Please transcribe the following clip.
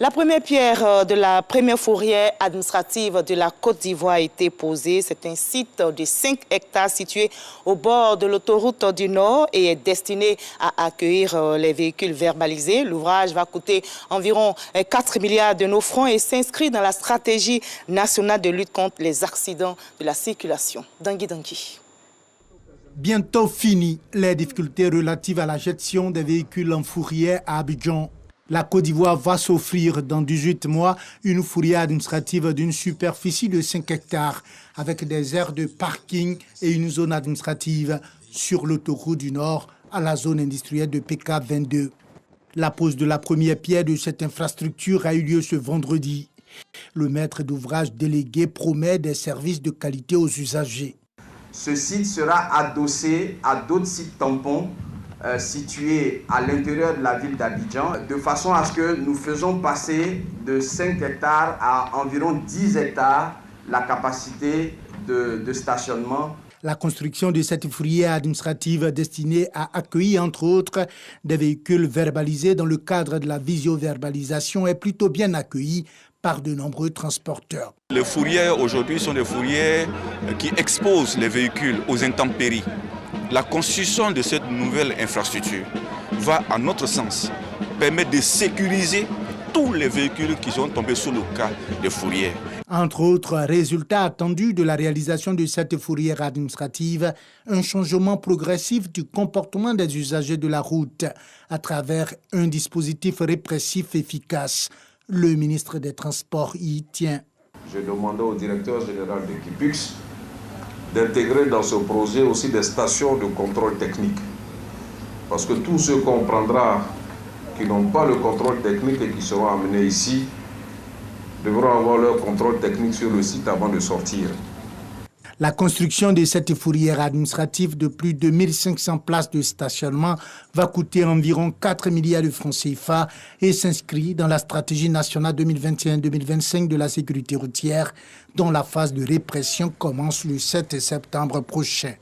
La première pierre de la première fourrière administrative de la Côte d'Ivoire a été posée. C'est un site de 5 hectares situé au bord de l'autoroute du Nord et est destiné à accueillir les véhicules verbalisés. L'ouvrage va coûter environ 4 milliards de nos francs et s'inscrit dans la stratégie nationale de lutte contre les accidents de la circulation. Dangui. Bientôt fini les difficultés relatives à la gestion des véhicules en fourrière à Abidjan. La Côte d'Ivoire va s'offrir dans 18 mois une fourrière administrative d'une superficie de 5 hectares avec des aires de parking et une zone administrative sur l'autoroute du Nord à la zone industrielle de PK22. La pose de la première pierre de cette infrastructure a eu lieu ce vendredi. Le maître d'ouvrage délégué promet des services de qualité aux usagers. Ce site sera adossé à d'autres sites tampons situés à l'intérieur de la ville d'Abidjan, de façon à ce que nous faisons passer de 5 hectares à environ 10 hectares la capacité de stationnement. La construction de cette fourrière administrative destinée à accueillir, entre autres, des véhicules verbalisés dans le cadre de la visio-verbalisation est plutôt bien accueillie par de nombreux transporteurs. Les fourrières aujourd'hui sont des fourrières qui exposent les véhicules aux intempéries. La construction de cette nouvelle infrastructure va, à notre sens, permettre de sécuriser tous les véhicules qui sont tombés sous le cas des fourrières. Entre autres résultats attendus de la réalisation de cette fourrière administrative, un changement progressif du comportement des usagers de la route à travers un dispositif répressif efficace. Le ministre des Transports y tient. J'ai demandé au directeur général de Kipux d'intégrer dans ce projet aussi des stations de contrôle technique. Parce que tous ceux qu'on prendra qui n'ont pas le contrôle technique et qui seront amenés ici devront avoir leur contrôle technique sur le site avant de sortir. La construction de cette fourrière administrative de plus de 1500 places de stationnement va coûter environ 4 milliards de francs CFA et s'inscrit dans la stratégie nationale 2021-2025 de la sécurité routière, dont la phase de répression commence le 7 septembre prochain.